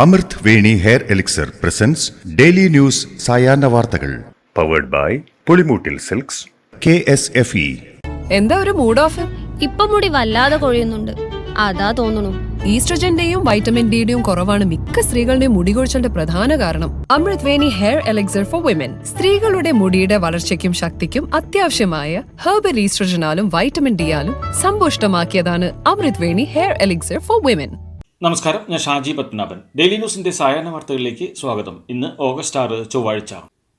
അമൃത് Veni hair elixir presents daily news സായാഹ്ന വാർത്തകൾ powered by Pulimoottil Silks KSFE. എന്താ ഒരു മൂഡ് ഓഫ്? ഇപ്പൊ മുടി വല്ലാതെ കൊഴിയുന്നുണ്ട്, അതാ തോന്നുന്നു. ഈസ്ട്രജന്റെയും വൈറ്റമിൻ ഡിയുടെയും കുറവാണ് മിക്ക സ്ത്രീകളുടെയും മുടി കൊഴിച്ചിലിന്റെ പ്രധാന കാരണം. അമൃത് Veni hair elixir for women സ്ത്രീകളുടെ മുടിയുടെ വളർച്ചയ്ക്കും ശക്തിക്കും അത്യാവശ്യമായ herbal ഈസ്ട്രജനാലും vitamin ഡിയാലും സമ്പുഷ്ടമാക്കിയതാണ് Amrit Veni hair elixir for women. നമസ്കാരം, ഞാൻ ഷാജി പത്മനാഭൻ. ഡെയിലി ന്യൂസിന്റെ സായാഹ്ന വാർത്തകളിലേക്ക് സ്വാഗതം. ഇന്ന് ഓഗസ്റ്റ് 6 ചൊവ്വാഴ്ച.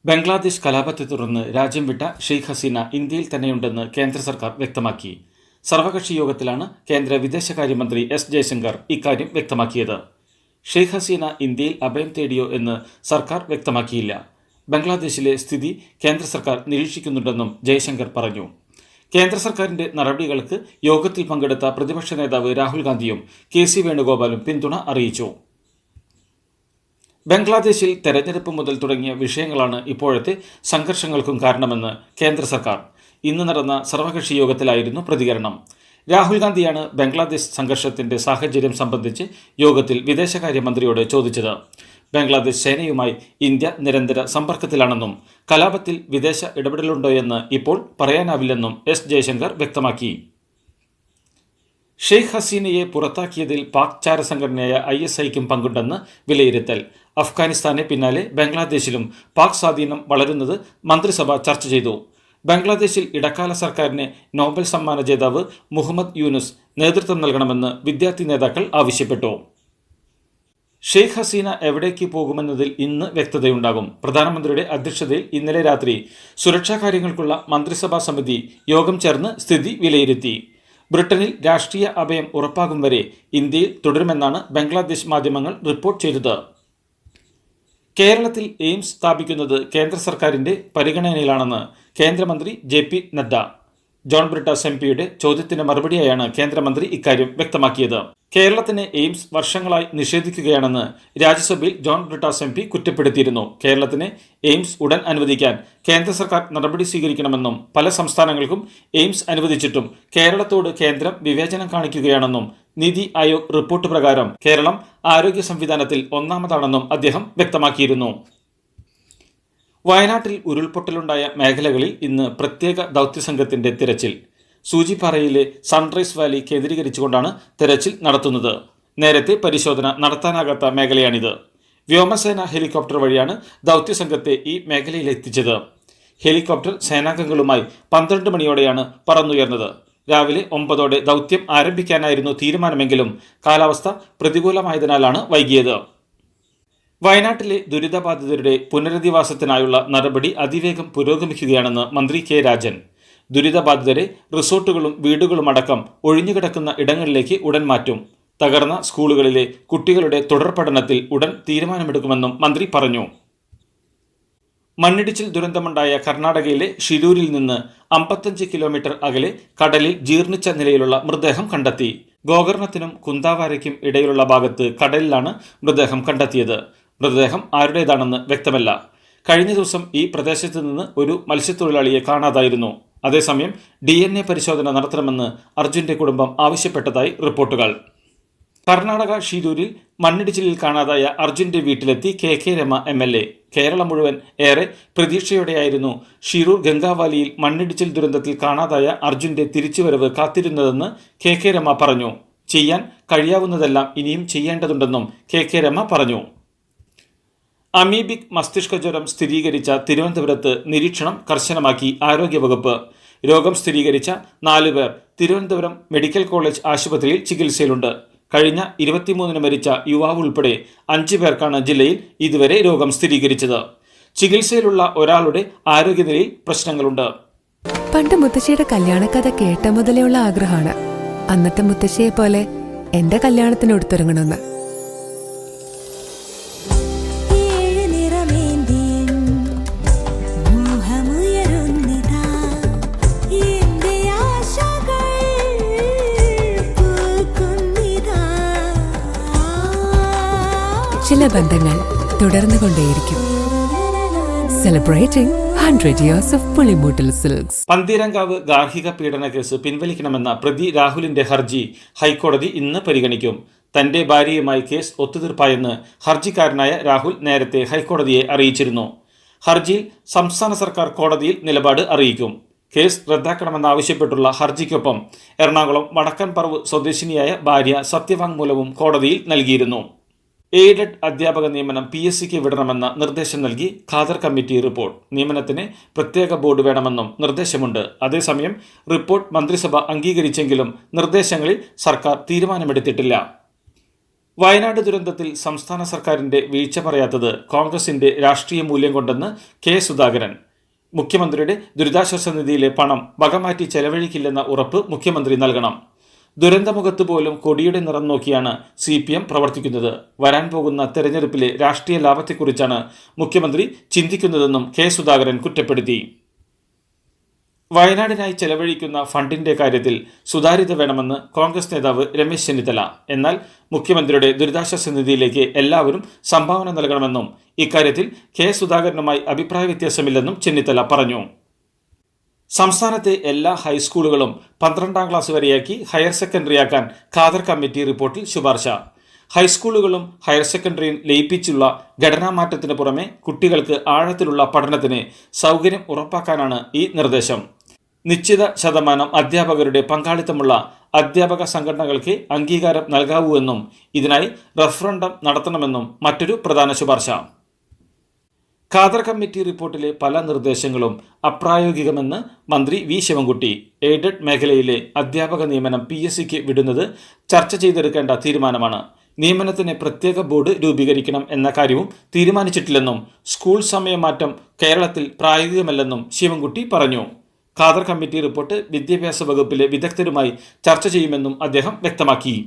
ബംഗ്ലാദേശ് കലാപത്തെ തുടർന്ന് രാജ്യം വിട്ട ഷെയ്ഖ് ഹസീന ഇന്ത്യയിൽ തന്നെയുണ്ടെന്ന് കേന്ദ്ര സർക്കാർ വ്യക്തമാക്കി. സർവകക്ഷി യോഗത്തിലാണ് കേന്ദ്ര വിദേശകാര്യമന്ത്രി എസ് ജയശങ്കർ ഇക്കാര്യം വ്യക്തമാക്കിയത്. ഷെയ്ഖ് ഹസീന ഇന്ത്യയിൽ അഭയം തേടിയോ എന്ന് സർക്കാർ വ്യക്തമാക്കിയില്ല. ബംഗ്ലാദേശിലെ സ്ഥിതി കേന്ദ്ര സർക്കാർ നിരീക്ഷിക്കുന്നുണ്ടെന്നും ജയശങ്കർ പറഞ്ഞു. കേന്ദ്ര സർക്കാരിന്റെ നടപടികൾക്ക് യോഗത്തിൽ പങ്കെടുത്ത പ്രതിപക്ഷ നേതാവ് രാഹുൽ ഗാന്ധിയും KC വേണുഗോപാലും പിന്തുണ അറിയിച്ചു. ബംഗ്ലാദേശിൽ തെരഞ്ഞെടുപ്പ് മുതൽ തുടങ്ങിയ വിഷയങ്ങളാണ് ഇപ്പോഴത്തെ സംഘർഷങ്ങൾക്കും കാരണമെന്ന് കേന്ദ്ര സർക്കാർ. ഇന്ന് നടന്ന സർവകക്ഷി യോഗത്തിലായിരുന്നു പ്രതികരണം. രാഹുൽ ഗാന്ധിയാണ് ബംഗ്ലാദേശ് സംഘർഷത്തിന്റെ സാഹചര്യം സംബന്ധിച്ച് യോഗത്തിൽ വിദേശകാര്യമന്ത്രിയോട് ചോദിച്ചത്. ബംഗ്ലാദേശ് സേനയുമായി ഇന്ത്യ നിരന്തര സമ്പർക്കത്തിലാണെന്നും കലാപത്തിൽ വിദേശ ഇടപെടലുണ്ടോയെന്ന് ഇപ്പോൾ പറയാനാവില്ലെന്നും എസ് ജയശങ്കർ വ്യക്തമാക്കി. ഷെയ്ഖ് ഹസീനയെ പുറത്താക്കിയതിൽ പാക് ചാരസംഘടനയായ ISIക്കും പങ്കുണ്ടെന്ന് വിലയിരുത്തൽ. അഫ്ഗാനിസ്ഥാന് പിന്നാലെ ബംഗ്ലാദേശിലും പാക് സ്വാധീനം വളരുന്നത് മന്ത്രിസഭ ചർച്ച ചെയ്തു. ബംഗ്ലാദേശിൽ ഇടക്കാല സർക്കാരിന് നോബൽ സമ്മാന ജേതാവ് മുഹമ്മദ് യൂനുസ് നേതൃത്വം നൽകണമെന്ന് വിദ്യാർത്ഥി നേതാക്കൾ ആവശ്യപ്പെട്ടു. ഷെയ്ഖ് ഹസീന എവിടേക്ക് പോകുമെന്നതിൽ ഇന്ന് വ്യക്തതയുണ്ടാകും. പ്രധാനമന്ത്രിയുടെ അധ്യക്ഷതയിൽ ഇന്നലെ രാത്രി സുരക്ഷാ കാര്യങ്ങൾക്കുള്ള മന്ത്രിസഭാ സമിതി യോഗം ചേർന്ന് സ്ഥിതി വിലയിരുത്തി. ബ്രിട്ടനിൽ രാഷ്ട്രീയ അഭയം ഉറപ്പാകും വരെ ഇന്ത്യയിൽ തുടരുമെന്നാണ് ബംഗ്ലാദേശ് മാധ്യമങ്ങൾ റിപ്പോർട്ട് ചെയ്തത്. കേരളത്തിൽ എയിംസ് സ്ഥാപിക്കുന്നത് കേന്ദ്ര സർക്കാരിന്റെ പരിഗണനയിലാണെന്ന് കേന്ദ്രമന്ത്രി JP നദ്ദ. ജോൺ ബ്രിട്ടാസ് MPയുടെ ചോദ്യത്തിന് മറുപടിയായാണ് കേന്ദ്രമന്ത്രി ഇക്കാര്യം വ്യക്തമാക്കിയത്. കേരളത്തിന് എയിംസ് വർഷങ്ങളായി നിഷേധിക്കുകയാണെന്ന് രാജ്യസഭയിൽ ജോൺ ബ്രിട്ടാസ് MP കുറ്റപ്പെടുത്തിയിരുന്നു. കേരളത്തിന് എയിംസ് ഉടൻ അനുവദിക്കാൻ കേന്ദ്ര സർക്കാർ നടപടി സ്വീകരിക്കണമെന്നും പല സംസ്ഥാനങ്ങൾക്കും എയിംസ് അനുവദിച്ചിട്ടും കേരളത്തോട് കേന്ദ്രം വിവേചനം കാണിക്കുകയാണെന്നും നീതി ആയോഗ് റിപ്പോർട്ട് പ്രകാരം കേരളം ആരോഗ്യ സംവിധാനത്തിൽ ഒന്നാമതാണെന്നും അദ്ദേഹം വ്യക്തമാക്കിയിരുന്നു. വയനാട്ടിൽ ഉരുൾപൊട്ടലുണ്ടായ മേഖലകളിൽ ഇന്ന് പ്രത്യേക ദൗത്യസംഘത്തിന്റെ തിരച്ചിൽ. സൂചിപ്പാറയിലെ സൺറൈസ് വാലി കേന്ദ്രീകരിച്ചുകൊണ്ടാണ് തെരച്ചിൽ നടത്തുന്നത്. നേരത്തെ പരിശോധന നടത്താനാകാത്ത മേഖലയാണിത്. വ്യോമസേന ഹെലികോപ്റ്റർ വഴിയാണ് ദൗത്യസംഘത്തെ ഈ മേഖലയിലെത്തിച്ചത്. ഹെലികോപ്റ്റർ സേനാംഗങ്ങളുമായി 12 മണിയോടെയാണ് പറന്നുയർന്നത്. രാവിലെ 9ഓടെ ദൗത്യം ആരംഭിക്കാനായിരുന്നു തീരുമാനമെങ്കിലും കാലാവസ്ഥ പ്രതികൂലമായതിനാലാണ് വൈകിയത്. വയനാട്ടിലെ ദുരിതബാധിതരുടെ പുനരധിവാസത്തിനായുള്ള നടപടി അതിവേഗം പുരോഗമിക്കുകയാണെന്ന് മന്ത്രി K രാജൻ. ദുരിതബാധിതരെ റിസോർട്ടുകളും വീടുകളുമടക്കം ഒഴിഞ്ഞുകിടക്കുന്ന ഇടങ്ങളിലേക്ക് ഉടൻ മാറ്റും. തകർന്ന സ്കൂളുകളിലെ കുട്ടികളുടെ തുടർ പഠനത്തിൽ ഉടൻ തീരുമാനമെടുക്കുമെന്നും മന്ത്രി പറഞ്ഞു. മണ്ണിടിച്ചിൽ ദുരന്തമുണ്ടായ കർണാടകയിലെ ഷിരൂരിൽ നിന്ന് 55 കിലോമീറ്റർ അകലെ കടലിൽ ജീർണിച്ച നിലയിലുള്ള മൃതദേഹം കണ്ടെത്തി. ഗോകർണത്തിനും കുന്താവാരയ്ക്കും ഇടയിലുള്ള ഭാഗത്ത് കടലിലാണ് മൃതദേഹം കണ്ടെത്തിയത്. മൃതദേഹം ആരുടേതാണെന്ന് വ്യക്തമല്ല. കഴിഞ്ഞ ദിവസം ഈ പ്രദേശത്ത് നിന്ന് ഒരു മത്സ്യത്തൊഴിലാളിയെ കാണാതായിരുന്നു. അതേസമയം DNA പരിശോധന നടത്തണമെന്ന് അർജുന്റെ കുടുംബം ആവശ്യപ്പെട്ടതായി റിപ്പോർട്ടുകൾ. കർണാടക ഷിരൂരിൽ മണ്ണിടിച്ചിലിൽ കാണാതായ അർജുന്റെ വീട്ടിലെത്തി KK രമ MLA. കേരളം മുഴുവൻ ഏറെ പ്രതീക്ഷയോടെയായിരുന്നു ഷിരൂർ ഗംഗാവാലിയിൽ മണ്ണിടിച്ചിൽ ദുരന്തത്തിൽ കാണാതായ അർജുന്റെ തിരിച്ചുവരവ് കാത്തിരുന്നതെന്ന് KK രമ പറഞ്ഞു. ചെയ്യാൻ കഴിയാവുന്നതെല്ലാം ഇനിയും ചെയ്യേണ്ടതുണ്ടെന്നും KK രമ പറഞ്ഞു. അമീബിക് മസ്തിഷ്ക ജ്വരം സ്ഥിരീകരിച്ച തിരുവനന്തപുരത്ത് നിരീക്ഷണം കർശനമാക്കി ആരോഗ്യവകുപ്പ്. രോഗം സ്ഥിരീകരിച്ച 4 പേർ തിരുവനന്തപുരം മെഡിക്കൽ കോളേജ് ആശുപത്രിയിൽ ചികിത്സയിലുണ്ട്. കഴിഞ്ഞ 23-ന് മരിച്ച യുവാവ് ഉൾപ്പെടെ 5 പേർക്കാണ് ജില്ലയിൽ ഇതുവരെ രോഗം സ്ഥിരീകരിച്ചത്. ചികിത്സയിലുള്ള ഒരാളുടെ ആരോഗ്യനിലയിൽ പ്രശ്നങ്ങളുണ്ട്. പണ്ട് മുത്തശ്ശിയുടെ കല്യാണക്കഥ കേട്ട മുതലെയുള്ള ആഗ്രഹമാണ് അന്നത്തെ മുത്തശ്ശിയെ പോലെ എന്റെ കല്യാണത്തിന് എടുത്തിറങ്ങണമെന്ന്. ചില ബന്ധങ്ങൾ തുടർന്നുകൊണ്ടേയിരിക്കും. Celebrating 100 years of Pulimoottil Silks. Pantheerankavu ഗാർഹിക പീഡന കേസ് പിൻവലിക്കണമെന്ന പ്രതി രാഹുലിന്റെ ഹർജി ഹൈക്കോടതി ഇന്ന് പരിഗണിക്കും. തന്റെ ഭാര്യയുമായി കേസ് ഒത്തുതീർപ്പായെന്ന് ഹർജിക്കാരനായ രാഹുൽ നേരത്തെ ഹൈക്കോടതിയെ അറിയിച്ചിരുന്നു. ഹർജിയിൽ സംസ്ഥാന സർക്കാർ കോടതിയിൽ നിലപാട് അറിയിക്കും. കേസ് റദ്ദാക്കണമെന്നാവശ്യപ്പെട്ടുള്ള ഹർജിക്കൊപ്പം എറണാകുളം വടക്കൻപറവ് സ്വദേശിനിയായ ഭാര്യ സത്യവാങ്മൂലവും കോടതിയിൽ നൽകിയിരുന്നു. എയ്ഡഡ് അധ്യാപക നിയമനം PSCക്ക് വിടണമെന്ന നിർദ്ദേശം നൽകി ഖാദർ കമ്മിറ്റി റിപ്പോർട്ട്. നിയമനത്തിന് പ്രത്യേക ബോർഡ് വേണമെന്നും നിർദ്ദേശമുണ്ട്. അതേസമയം റിപ്പോർട്ട് മന്ത്രിസഭ അംഗീകരിച്ചെങ്കിലും നിർദ്ദേശങ്ങളിൽ സർക്കാർ തീരുമാനമെടുത്തിട്ടില്ല. വയനാട് ദുരന്തത്തിൽ സംസ്ഥാന സർക്കാരിന്റെ വീഴ്ച പറയാത്തത് കോൺഗ്രസിന്റെ രാഷ്ട്രീയ മൂല്യം കൊണ്ടെന്ന് K. സുധാകരൻ. മുഖ്യമന്ത്രിയുടെ ദുരിതാശ്വാസ നിധിയിലെ പണം വകമാറ്റി ചെലവഴിക്കില്ലെന്ന ഉറപ്പ് മുഖ്യമന്ത്രി നൽകണം. ദുരന്തമുഖത്ത് പോലും കൊടിയുടെ നിറം നോക്കിയാണ് CPM പ്രവർത്തിക്കുന്നത്. വരാൻ പോകുന്ന തെരഞ്ഞെടുപ്പിലെ രാഷ്ട്രീയ ലാഭത്തെക്കുറിച്ചാണ് മുഖ്യമന്ത്രി ചിന്തിക്കുന്നതെന്നും K. സുധാകരൻ കുറ്റപ്പെടുത്തി. വയനാടിനായി ചെലവഴിക്കുന്ന ഫണ്ടിന്റെ കാര്യത്തിൽ സുതാര്യത വേണമെന്ന് കോൺഗ്രസ് നേതാവ് രമേശ് ചെന്നിത്തല. എന്നാൽ മുഖ്യമന്ത്രിയുടെ ദുരിതാശ്വാസ നിധിയിലേക്ക് എല്ലാവരും സംഭാവന നൽകണമെന്നും ഇക്കാര്യത്തിൽ K. സുധാകരനുമായി അഭിപ്രായ വ്യത്യാസമില്ലെന്നും ചെന്നിത്തല പറഞ്ഞു. സംസ്ഥാനത്തെ എല്ലാ ഹൈസ്കൂളുകളും 12ാം ക്ലാസ് വരെയാക്കി ഹയർ സെക്കൻഡറിയാക്കാൻ ഖാദർ കമ്മിറ്റി റിപ്പോർട്ടിൽ ശുപാർശ. ഹൈസ്കൂളുകളും ഹയർ സെക്കൻഡറിയും ലയിപ്പിച്ചുള്ള ഘടനാമാറ്റത്തിന് പുറമെ കുട്ടികൾക്ക് ആഴത്തിലുള്ള പഠനത്തിന് സൗകര്യം ഉറപ്പാക്കാനാണ് ഈ നിർദ്ദേശം. നിശ്ചിത ശതമാനം അധ്യാപകരുടെ പങ്കാളിത്തമുള്ള അധ്യാപക സംഘടനകൾക്ക് അംഗീകാരം നൽകാവൂവെന്നും ഇതിനായി റഫറണ്ടം നടത്തണമെന്നും മറ്റൊരു പ്രധാന ശുപാർശ. ഖാദർ കമ്മിറ്റി റിപ്പോർട്ടിലെ പല നിർദ്ദേശങ്ങളും അപ്രായോഗികമെന്ന് മന്ത്രി V. ശിവൻകുട്ടി. എയ്ഡഡ് മേഖലയിലെ അധ്യാപക നിയമനം PSCക്ക് വിടുന്നത് ചർച്ച ചെയ്തെടുക്കേണ്ട തീരുമാനമാണ്. നിയമനത്തിന് പ്രത്യേക ബോർഡ് രൂപീകരിക്കണം എന്ന കാര്യവും തീരുമാനിച്ചിട്ടില്ലെന്നും സ്കൂൾ സമയമാറ്റം കേരളത്തിൽ പ്രായോഗികമല്ലെന്നും ശിവൻകുട്ടി പറഞ്ഞു. ഖാദർ കമ്മിറ്റി റിപ്പോർട്ട് വിദ്യാഭ്യാസ വകുപ്പിലെ വിദഗ്ധരുമായി ചർച്ച ചെയ്യുമെന്നും അദ്ദേഹം വ്യക്തമാക്കി.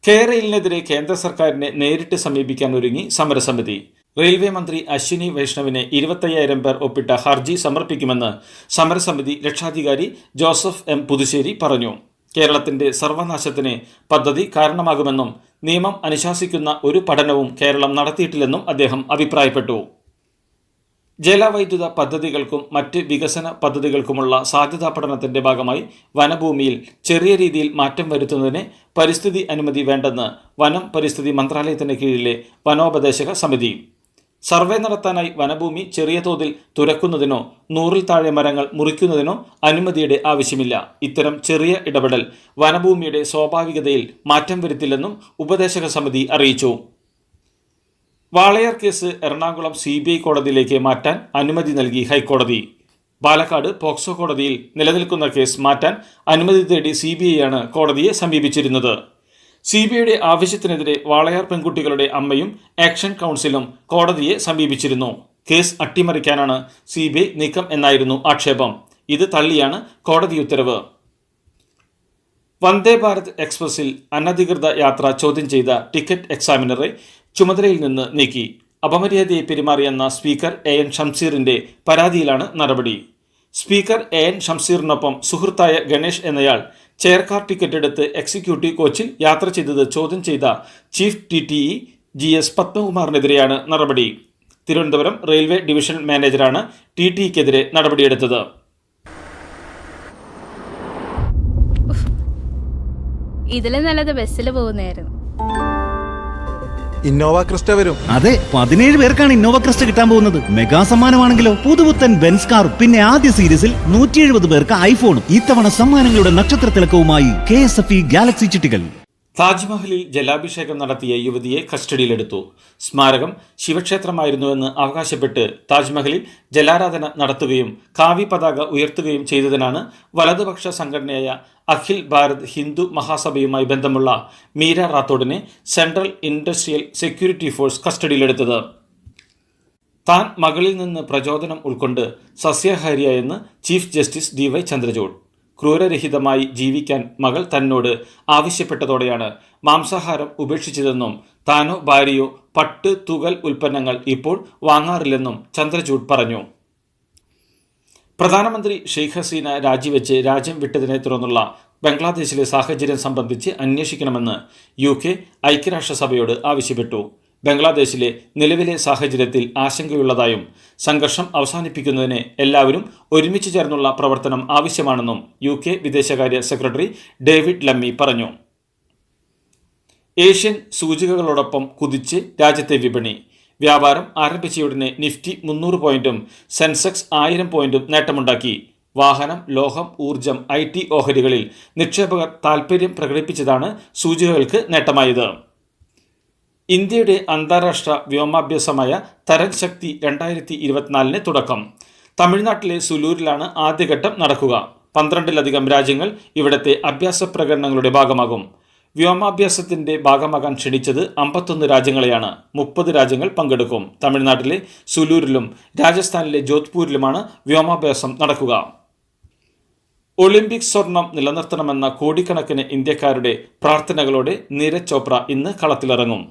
കെയറെയിലിനെതിരെ കേന്ദ്ര സർക്കാരിനെ നേരിട്ട് സമീപിക്കാൻ ഒരുങ്ങി സമരസമിതി. റെയിൽവേ മന്ത്രി അശ്വിനി വൈഷ്ണവിനെ 25,000 പേർ ഒപ്പിട്ട ഹർജി സമർപ്പിക്കുമെന്ന് സമരസമിതി രക്ഷാധികാരി ജോസഫ് M. പുതുശ്ശേരി പറഞ്ഞു. കേരളത്തിന്റെ സർവനാശത്തിന് പദ്ധതി കാരണമാകുമെന്നും നിയമം അനുശാസിക്കുന്ന ഒരു പഠനവും കേരളം നടത്തിയിട്ടില്ലെന്നും അദ്ദേഹം അഭിപ്രായപ്പെട്ടു. ജലവൈദ്യുത പദ്ധതികൾക്കും മറ്റ് വികസന പദ്ധതികൾക്കുമുള്ള സാധ്യതാ പഠനത്തിന്റെ ഭാഗമായി വനഭൂമിയിൽ ചെറിയ രീതിയിൽ മാറ്റം വരുത്തുന്നതിന് പരിസ്ഥിതി അനുമതി വേണ്ടെന്ന് വനം പരിസ്ഥിതി മന്ത്രാലയത്തിന് കീഴിലെ വനോപദേശക സമിതി. സർവേ നടത്താനായി വനഭൂമി ചെറിയ തോതിൽ തുരക്കുന്നതിനോ 100-ൽ താഴെ മരങ്ങൾ മുറിക്കുന്നതിനോ അനുമതിയുടെ ആവശ്യമില്ല. ഇത്തരം ചെറിയ ഇടപെടൽ വനഭൂമിയുടെ സ്വാഭാവികതയിൽ മാറ്റം വരുത്തില്ലെന്നും ഉപദേശക സമിതി അറിയിച്ചു. വാളയാർ കേസ് എറണാകുളം CBI കോടതിയിലേക്ക് മാറ്റാൻ അനുമതി നൽകി ഹൈക്കോടതി. പാലക്കാട് പോക്സോ കോടതിയിൽ നിലനിൽക്കുന്ന കേസ് മാറ്റാൻ അനുമതി തേടി CBI കോടതിയെ സമീപിച്ചിരുന്നത്. CBIയുടെ ആവശ്യത്തിനെതിരെ വാളയാർ പെൺകുട്ടികളുടെ അമ്മയും ആക്ഷൻ കൗൺസിലും കോടതിയെ സമീപിച്ചിരുന്നു. കേസ് അട്ടിമറിക്കാനാണ് CBI നീക്കം എന്നായിരുന്നു ആക്ഷേപം. ഇത് തള്ളിയാണ് കോടതി ഉത്തരവ്. വന്ദേ ഭാരത് എക്സ്പ്രസിൽ അനധികൃത യാത്ര ചോദ്യം ചെയ്ത ടിക്കറ്റ് എക്സാമിനറെ ചുമതലയിൽ നിന്ന് നീക്കി. അപമര്യാദയെ പെരുമാറിയെന്ന സ്പീക്കർ AN ഷംസീറിന്റെ പരാതിയിലാണ് നടപടി. സ്പീക്കർ AN ഷംസീറിനൊപ്പം സുഹൃത്തായ ഗണേഷ് എന്നയാൾ ചെയർകാർ ടിക്കറ്റ് എടുത്ത് എക്സിക്യൂട്ടീവ് കോച്ചിൽ യാത്ര ചെയ്തത് ചോദ്യം ചെയ്ത ചീഫ് TTE GS പത്മകുമാറിനെതിരെയാണ് നടപടി. തിരുവനന്തപുരം റെയിൽവേ ഡിവിഷൻ മാനേജറാണ് TTEക്കെതിരെ നടപടിയെടുത്തത്. ഇതിലും നല്ലത് ബസ്സിൽ പോകുന്നതായിരുന്നു. ഇന്നോവ ക്രിസ്റ്റ വരും. അതെ, 17 പേർക്കാണ് ഇന്നോവ ക്രിസ്റ്റ കിട്ടാൻ പോകുന്നത്. മെഗാ സമ്മാനമാണെങ്കിലോ പുതുപുത്തൻ ബെൻസ് കാറും. പിന്നെ ആദ്യ സീരീസിൽ 170 പേർക്ക് ഐഫോണും. ഇത്തവണ സമ്മാനങ്ങളുടെ നക്ഷത്ര തിളക്കവുമായി KSFE ഗാലക്സി ചിട്ടികൾ. താജ്മഹലിൽ ജലാഭിഷേകം നടത്തിയ യുവതിയെ കസ്റ്റഡിയിലെടുത്തു. സ്മാരകം ശിവക്ഷേത്രമായിരുന്നുവെന്ന് അവകാശപ്പെട്ട് താജ്മഹലിൽ ജലാരാധന നടത്തുകയും കാവി പതാക ഉയർത്തുകയും ചെയ്തതിനാണ് വലതുപക്ഷ സംഘടനയായ അഖിൽ ഭാരത് ഹിന്ദു മഹാസഭയുമായി ബന്ധമുള്ള മീര റാത്തോഡിനെ സെൻട്രൽ ഇൻഡസ്ട്രിയൽ സെക്യൂരിറ്റി ഫോഴ്സ് കസ്റ്റഡിയിലെടുത്തത്. താൻ മകളിൽ നിന്ന് പ്രചോദനം ഉൾക്കൊണ്ട് സസ്യാഹാരിയായെന്ന് ചീഫ് ജസ്റ്റിസ് DY ചന്ദ്രചൂഡ്. ക്രൂരരഹിതമായി ജീവിക്കാൻ മകൾ തന്നോട് ആവശ്യപ്പെട്ടതോടെയാണ് മാംസാഹാരം ഉപേക്ഷിച്ചതെന്നും താനോ ഭാര്യയോ പട്ട് തുകൽ ഉൽപ്പന്നങ്ങൾ ഇപ്പോൾ വാങ്ങാറില്ലെന്നും ചന്ദ്രചൂഡ് പറഞ്ഞു. പ്രധാനമന്ത്രി ഷെയ്ഖ് ഹസീന രാജിവെച്ച് രാജ്യം വിട്ടതിനെ തുടർന്നുള്ള ബംഗ്ലാദേശിലെ സാഹചര്യം സംബന്ധിച്ച് അന്വേഷിക്കണമെന്ന് UK ഐക്യരാഷ്ട്രസഭയോട് ആവശ്യപ്പെട്ടു. ബംഗ്ലാദേശിലെ നിലവിലെ സാഹചര്യത്തിൽ ആശങ്കയുള്ളതായും സംഘർഷം അവസാനിപ്പിക്കുന്നതിന് എല്ലാവരും ഒരുമിച്ച് ചേർന്നുള്ള പ്രവർത്തനം ആവശ്യമാണെന്നും UK വിദേശകാര്യ സെക്രട്ടറി ഡേവിഡ് ലമ്മി പറഞ്ഞു. ഏഷ്യൻ സൂചികകളോടൊപ്പം കുതിച്ച് രാജ്യത്തെ വിപണി. വ്യാപാരം ആരംഭിച്ചയുടനെ നിഫ്റ്റി 300 പോയിന്റും സെൻസെക്സ് 1000 പോയിന്റും നേട്ടമുണ്ടാക്കി. വാഹനം, ലോഹം, ഊർജം, IT ഓഹരികളിൽ നിക്ഷേപകർ താൽപ്പര്യം പ്രകടിപ്പിച്ചതാണ് സൂചികകൾക്ക് നേട്ടമായത്. ഇന്ത്യയുടെ അന്താരാഷ്ട്ര വ്യോമാഭ്യാസമായ തരംഗ് ശക്തി 2024 തുടക്കം. തമിഴ്നാട്ടിലെ സുലൂരിലാണ് ആദ്യഘട്ടം നടക്കുക. 12-ലധികം രാജ്യങ്ങൾ ഇവിടത്തെ അഭ്യാസ പ്രകടനങ്ങളുടെ ഭാഗമാകും. വ്യോമാഭ്യാസത്തിന്റെ ഭാഗമാകാൻ ക്ഷണിച്ചത് 51 രാജ്യങ്ങളെയാണ്. 30 രാജ്യങ്ങൾ പങ്കെടുക്കും. തമിഴ്നാട്ടിലെ സുലൂരിലും രാജസ്ഥാനിലെ ജോധ്പൂരിലുമാണ് വ്യോമാഭ്യാസം നടക്കുക. ഒളിമ്പിക് സ്വർണം നിലനിർത്തണമെന്ന കോടിക്കണക്കിന് ഇന്ത്യക്കാരുടെ പ്രാർത്ഥനകളോടെ നീരജ് ചോപ്ര ഇന്ന് കളത്തിലിറങ്ങും.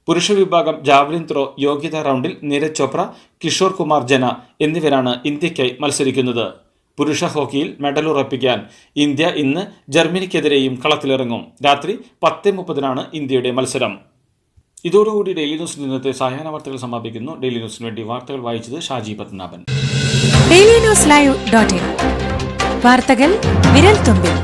പുരുഷ വിഭാഗം ജാവലിൻ ത്രോ യോഗ്യതാ റൗണ്ടിൽ നീരജ് ചോപ്ര, കിഷോർ കുമാർ ജന എന്നിവരാണ് ഇന്ത്യയ്ക്കായി മത്സരിക്കുന്നത്. പുരുഷ ഹോക്കിയിൽ മെഡൽ ഉറപ്പിക്കാൻ ഇന്ത്യ ഇന്ന് ജർമ്മനിക്കെതിരെയും കളത്തിലിറങ്ങും. രാത്രി 10:30 ഇന്ത്യയുടെ മത്സരം. ഇതോടുകൂടി ഡെയിലി ന്യൂസ് ഇന്നത്തെ സായാഹ്ന വാർത്തകൾ സമാപിക്കുന്നു. ഡെയിലി ന്യൂസിന് വേണ്ടി വാർത്തകൾ വായിച്ചത് ഷാജി പത്മനാഭൻ. DailyNewsLive.in വാർത്തകൾ വിരൽ തുമ്പിൽ.